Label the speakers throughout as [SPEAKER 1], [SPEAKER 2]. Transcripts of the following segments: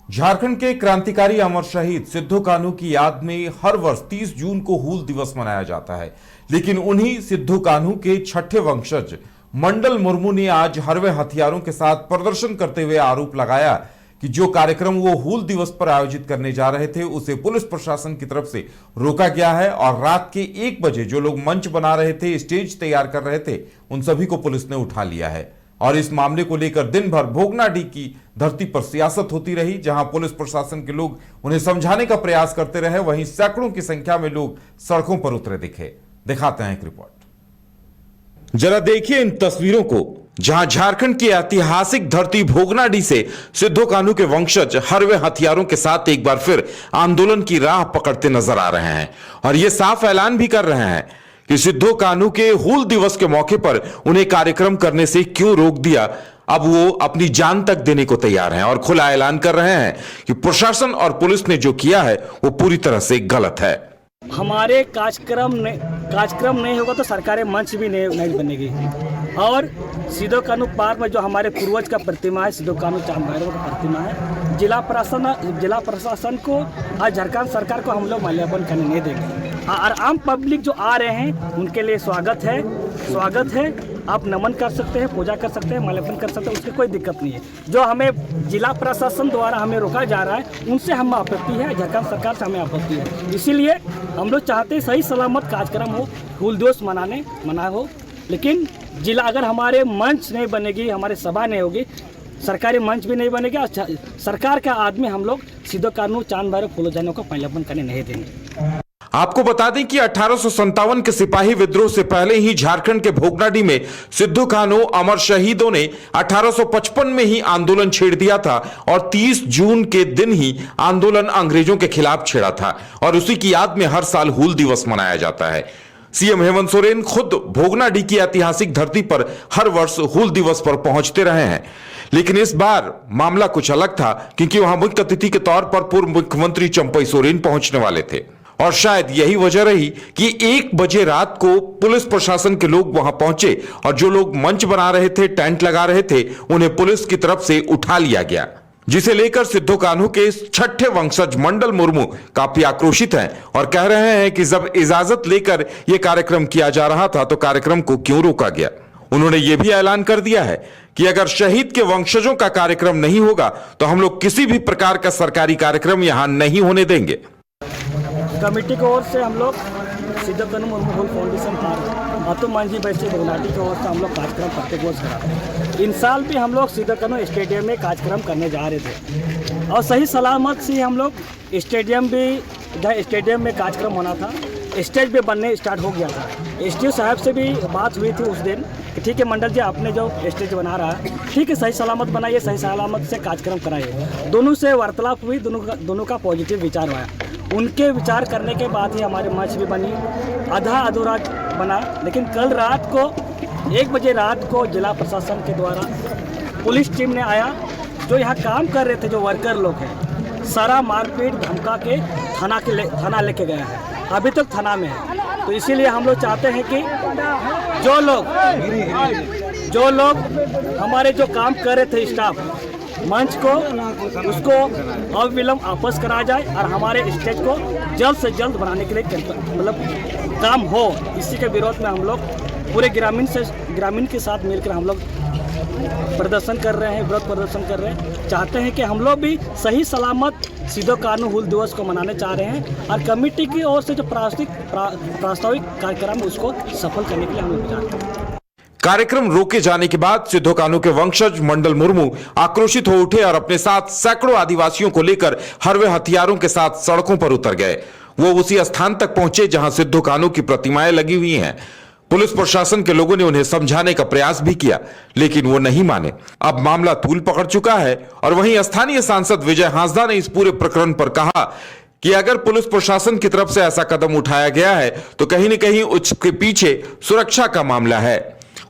[SPEAKER 1] झारखंड के क्रांतिकारी अमर शहीद सिद्धू कान्हू की याद में हर वर्ष 30 जून को हूल दिवस मनाया जाता है। लेकिन उन्हीं सिद्धू कान्हू के छठे वंशज मंडल मुर्मू ने आज हरवे हथियारों के साथ प्रदर्शन करते हुए आरोप लगाया कि जो कार्यक्रम वो हूल दिवस पर आयोजित करने जा रहे थे उसे पुलिस प्रशासन की तरफ से रोका गया है और रात के 1 बजे जो लोग मंच बना रहे थे, स्टेज तैयार कर रहे थे, उन सभी को पुलिस ने उठा लिया है। और इस मामले को लेकर दिन भर भोगनाडीह की धरती पर सियासत होती रही, जहां पुलिस प्रशासन के लोग उन्हें समझाने का प्रयास करते रहे, वहीं सैकड़ों की संख्या में लोग सड़कों पर उतरे दिखे। दिखाते हैं एक रिपोर्ट। जरा देखिए इन तस्वीरों को, जहां झारखंड की ऐतिहासिक धरती भोगनाडीह से सिद्धू कान्हू के वंशज हरवे हथियारों के साथ एक बार फिर आंदोलन की राह पकड़ते नजर आ रहे हैं और ये साफ ऐलान भी कर रहे हैं कि सिद्धू कान्हू के हूल दिवस के मौके पर उन्हें कार्यक्रम करने से क्यों रोक दिया। अब वो अपनी जान तक देने को तैयार हैं और खुला ऐलान कर रहे हैं कि प्रशासन और पुलिस ने जो किया है वो पूरी तरह से गलत है।
[SPEAKER 2] हमारे कार्यक्रम नहीं होगा तो सरकारी मंच भी नहीं बनेगी। और सिद्धू कान्हू पार्क में जो हमारे पूर्वज का प्रतिमा है, सिद्धू कान्हू चांद भैरव का प्रतिमा है, जिला प्रशासन को और झारखंड सरकार को हम लोग माल्यार्पण करने नहीं देंगे। और आम पब्लिक जो आ रहे हैं उनके लिए स्वागत है। आप नमन कर सकते हैं, पूजा कर सकते हैं, माल्यार्पण कर सकते हैं, उसकी कोई दिक्कत नहीं है। जो हमें जिला प्रशासन द्वारा हमें रोका जा रहा है उनसे हम आपत्ति है, झारखंड सरकार से हमें आपत्ति है। इसीलिए हम लोग चाहते हैं सही सलामत कार्यक्रम हो, हूल दिवस मना हो। लेकिन जिला अगर हमारे मंच नहीं बनेगी, हमारे सभा नहीं होगी, सरकारी मंच भी नहीं बनेगा और सरकार का आदमी हम लोग सिद्धू कान्हू चांद भैरव फूलों को माल्यार्पण करने नहीं देंगे।
[SPEAKER 1] आपको बता दें कि 1857 के सिपाही विद्रोह से पहले ही झारखंड के भोगनाडीह में सिद्धू कान्हू अमर शहीदों ने 1855 में ही आंदोलन छेड़ दिया था और 30 जून के दिन ही आंदोलन अंग्रेजों के खिलाफ छेड़ा था और उसी की याद में हर साल हूल दिवस मनाया जाता है। सीएम हेमंत सोरेन खुद भोगनाडीह की ऐतिहासिक धरती पर हर वर्ष हूल दिवस पर पहुंचते रहे हैं, लेकिन इस बार मामला कुछ अलग था क्योंकि वहां मुख्य अतिथि के तौर पर पूर्व मुख्यमंत्री चंपई सोरेन पहुंचने वाले थे और शायद यही वजह रही कि 1 बजे रात को पुलिस प्रशासन के लोग वहां पहुंचे और जो लोग मंच बना रहे थे, टेंट लगा रहे थे, उन्हें पुलिस की तरफ से उठा लिया गया, जिसे लेकर सिद्धू कान्हू के छठे वंशज मंडल मुर्मू काफी आक्रोशित हैं और कह रहे हैं कि जब इजाजत लेकर यह कार्यक्रम किया जा रहा था तो कार्यक्रम को क्यों रोका गया। उन्होंने यह भी ऐलान कर दिया है कि अगर शहीद के वंशजों का कार्यक्रम नहीं होगा तो हम लोग किसी भी प्रकार का सरकारी कार्यक्रम यहां नहीं होने देंगे।
[SPEAKER 2] कमेटी की ओर से हम लोग सिद्धू कान्हू मुर्मू हूल फाउंडेशन अतुल मांझी बैसे भोगनाडीह की ओर से हम लोग कार्यक्रम प्रत्येक वर्ष कराते हैं। इन साल भी हम लोग सिद्धू कान्हू स्टेडियम में कार्यक्रम करने जा रहे थे और सही सलामत से हम लोग स्टेडियम में कार्यक्रम होना था, स्टेज पे बनने स्टार्ट हो गया था। एसडीओ साहब से भी बात हुई थी उस दिन कि ठीक है मंडल जी, आपने जो स्टेज बना रहा है ठीक है, सही सलामत बनाइए, सही सलामत से कार्यक्रम कराइए। दोनों से वार्तालाप हुई, दोनों का पॉजिटिव विचार हुआ। उनके विचार करने के बाद ही हमारे मंच भी बनी, आधा अधूरा बना। लेकिन कल रात को 1 बजे रात को जिला प्रशासन के द्वारा पुलिस टीम ने आया, जो यहाँ काम कर रहे थे, जो वर्कर लोग हैं, सारा मारपीट धमका के थाना लेके गया है, अभी तक थाना में है। तो इसीलिए हम लोग चाहते हैं कि जो लोग हमारे जो काम कर रहे थे स्टाफ मंच को, उसको अविलंब वापस करा जाए और हमारे स्टेज को जल्द से जल्द बनाने के लिए मतलब काम हो। इसी के विरोध में हम लोग पूरे ग्रामीण के साथ मिलकर हम लोग प्रदर्शन कर रहे हैं, विरोध प्रदर्शन कर रहे हैं। चाहते हैं कि हम लोग भी सही सलामत सिद्धू कान्हू हूल दिवस को मनाने चाह रहे हैं और कमेटी की ओर से जो प्रास्ताविक कार्यक्रम उसको सफल करने के लिए हम लोग विचार कर रहे हैं।
[SPEAKER 1] कार्यक्रम रोके जाने के बाद सिद्धू कान्हू के वंशज मंडल मुर्मू आक्रोशित हो उठे और अपने साथ सैकड़ों आदिवासियों को लेकर हरवे हथियारों के साथ सड़कों पर उतर गए। वो उसी स्थान तक पहुंचे जहां सिद्धू कान्हू की प्रतिमाएं लगी हुई हैं। पुलिस प्रशासन के लोगों ने उन्हें समझाने का प्रयास भी किया, लेकिन वो नहीं माने। अब मामला तूल पकड़ चुका है और वहीं स्थानीय सांसद विजय हांसदा ने इस पूरे प्रकरण पर कहा कि अगर पुलिस प्रशासन की तरफ से ऐसा कदम उठाया गया है तो कहीं न कहीं उसके पीछे सुरक्षा का मामला है।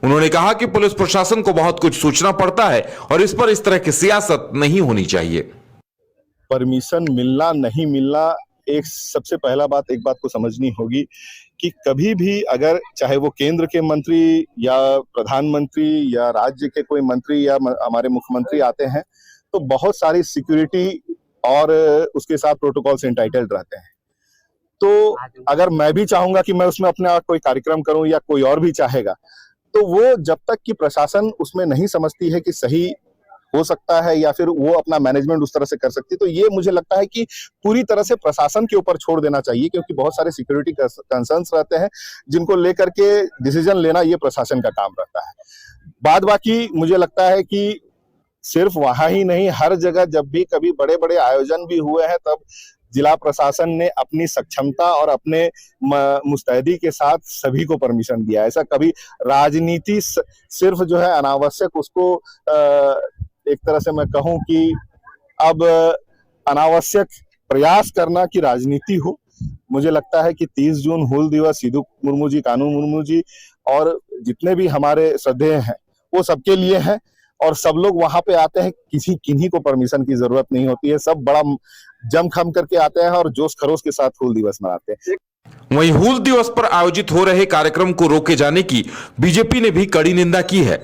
[SPEAKER 1] उन्होंने कहा कि पुलिस प्रशासन को बहुत कुछ सोचना पड़ता है और इस पर इस तरह की सियासत नहीं होनी चाहिए।
[SPEAKER 3] परमिशन मिलना नहीं मिलना, सबसे पहला बात एक बात को समझनी होगी कि कभी भी अगर चाहे वो केंद्र के मंत्री या प्रधानमंत्री या राज्य के कोई मंत्री या हमारे मुख्यमंत्री आते हैं तो बहुत सारी सिक्योरिटी और उसके साथ प्रोटोकॉल से इंटाइटल्ड रहते हैं। तो अगर मैं भी चाहूंगा कि मैं उसमें अपना कोई कार्यक्रम करूं या कोई और भी चाहेगा, तो वो जब तक कि प्रशासन उसमें नहीं समझती है कि सही हो सकता है या फिर वो अपना मैनेजमेंट उस तरह से कर सकती है, तो ये मुझे लगता है कि पूरी तरह से प्रशासन के ऊपर छोड़ देना चाहिए, क्योंकि बहुत सारे सिक्योरिटी कंसर्न्स रहते हैं जिनको लेकर के डिसीजन लेना ये प्रशासन का काम रहता है। बाद बाकी मुझे लगता है कि सिर्फ वहां ही नहीं, हर जगह जब भी कभी बड़े बड़े आयोजन भी हुए हैं तब जिला प्रशासन ने अपनी सक्षमता और अपने मुस्तैदी के साथ सभी को परमिशन दिया। ऐसा कभी राजनीति सिर्फ जो है अनावश्यक उसको एक तरह से मैं कहूं कि अब अनावश्यक प्रयास करना कि राजनीति हो। मुझे लगता है कि 30 जून हूल दिवस सिद्धू मुर्मू जी, कानू मुर्मू जी और जितने भी हमारे श्रद्धेय हैं वो सबके लिए है, और सब लोग वहां पे आते हैं, किन्हीं को परमिशन की जरूरत नहीं होती है, सब बड़ा जम खम करके आते हैं और जोश खरोश के साथ हूल दिवस मनाते हैं।
[SPEAKER 1] वहीं हूल दिवस पर आयोजित हो रहे कार्यक्रम को रोके जाने की बीजेपी ने भी कड़ी निंदा की है।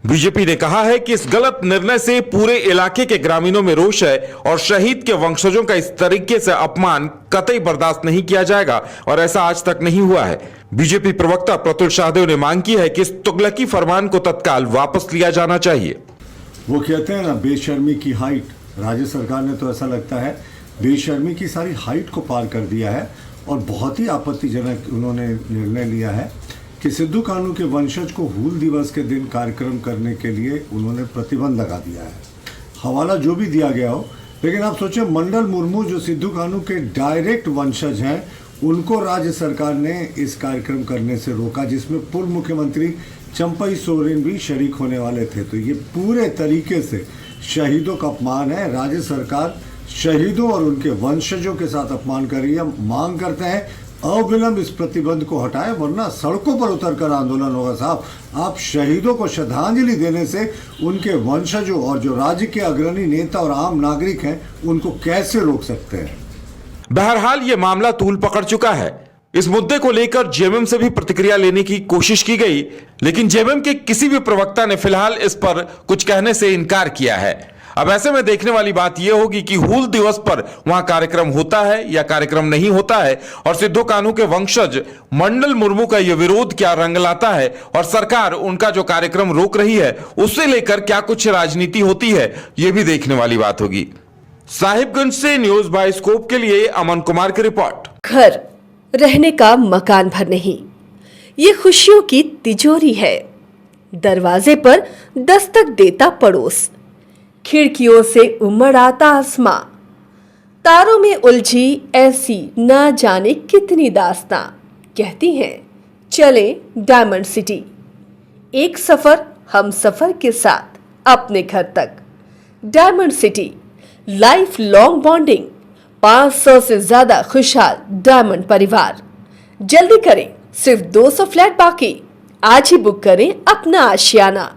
[SPEAKER 1] बीजेपी ने कहा है कि इस गलत निर्णय से पूरे इलाके के ग्रामीणों में रोष है और शहीद के वंशजों का इस तरीके से अपमान कतई बर्दाश्त नहीं किया जाएगा और ऐसा आज तक नहीं हुआ है। बीजेपी प्रवक्ता प्रतुल शाहदेव ने मांग की है कि इस तुगलकी फरमान को तत्काल वापस लिया जाना चाहिए।
[SPEAKER 4] वो कहते हैं ना, बेशर्मी की हाइट, राज्य सरकार ने तो ऐसा लगता है बेशर्मी की सारी हाइट को पार कर दिया है और बहुत ही आपत्तिजनक उन्होंने निर्णय लिया है कि सिद्धू कानू के वंशज को हूल दिवस के दिन कार्यक्रम करने के लिए उन्होंने प्रतिबंध लगा दिया है। हवाला जो भी दिया गया हो, लेकिन आप सोचें मंडल मुर्मू जो सिद्धू कानू के डायरेक्ट वंशज हैं, उनको राज्य सरकार ने इस कार्यक्रम करने से रोका, जिसमें पूर्व मुख्यमंत्री चंपई सोरेन भी शरीक होने वाले थे। तो ये पूरे तरीके से शहीदों का अपमान है। राज्य सरकार शहीदों और उनके वंशजों के साथ अपमान कर रही है। मांग करते हैं अविलंब इस प्रतिबंध को हटाएं, वरना सड़कों पर उतरकर आंदोलन होगा। साहब, आप शहीदों को श्रद्धांजलि देने से उनके वंशजों और जो राज्य के अग्रणी नेता और आम नागरिक हैं उनको कैसे रोक सकते हैं?
[SPEAKER 1] बहरहाल ये मामला तूल पकड़ चुका है। इस मुद्दे को लेकर जेएमएम से भी प्रतिक्रिया लेने की कोशिश की गई, लेकिन जेएमएम के किसी भी प्रवक्ता ने फिलहाल इस पर कुछ कहने से इनकार किया है। अब ऐसे में देखने वाली बात यह होगी कि हूल दिवस पर वहां कार्यक्रम होता है या कार्यक्रम नहीं होता है, और सिद्धू कानू के वंशज मंडल मुर्मू का यह विरोध क्या रंग लाता है, और सरकार उनका जो कार्यक्रम रोक रही है उससे लेकर क्या कुछ राजनीति होती है, यह भी देखने वाली बात होगी। साहिबगंज से न्यूज बाइस्कोप के लिए अमन कुमार की रिपोर्ट।
[SPEAKER 5] घर रहने का मकान भर नहीं, ये खुशियों की तिजोरी है। दरवाजे पर दस्तक देता पड़ोस, खिड़कियों से उमड़ आता आसमां, तारों में उलझी ऐसी ना जाने कितनी दास्तां। कहती हैं चले डायमंड सिटी, एक सफर हम सफर के साथ अपने घर तक। Diamond city, life long bonding, 500 से ज्यादा खुशहाल डायमंड परिवार। जल्दी करें, सिर्फ 200 फ्लैट बाकी। आज ही बुक करें अपना आशियाना।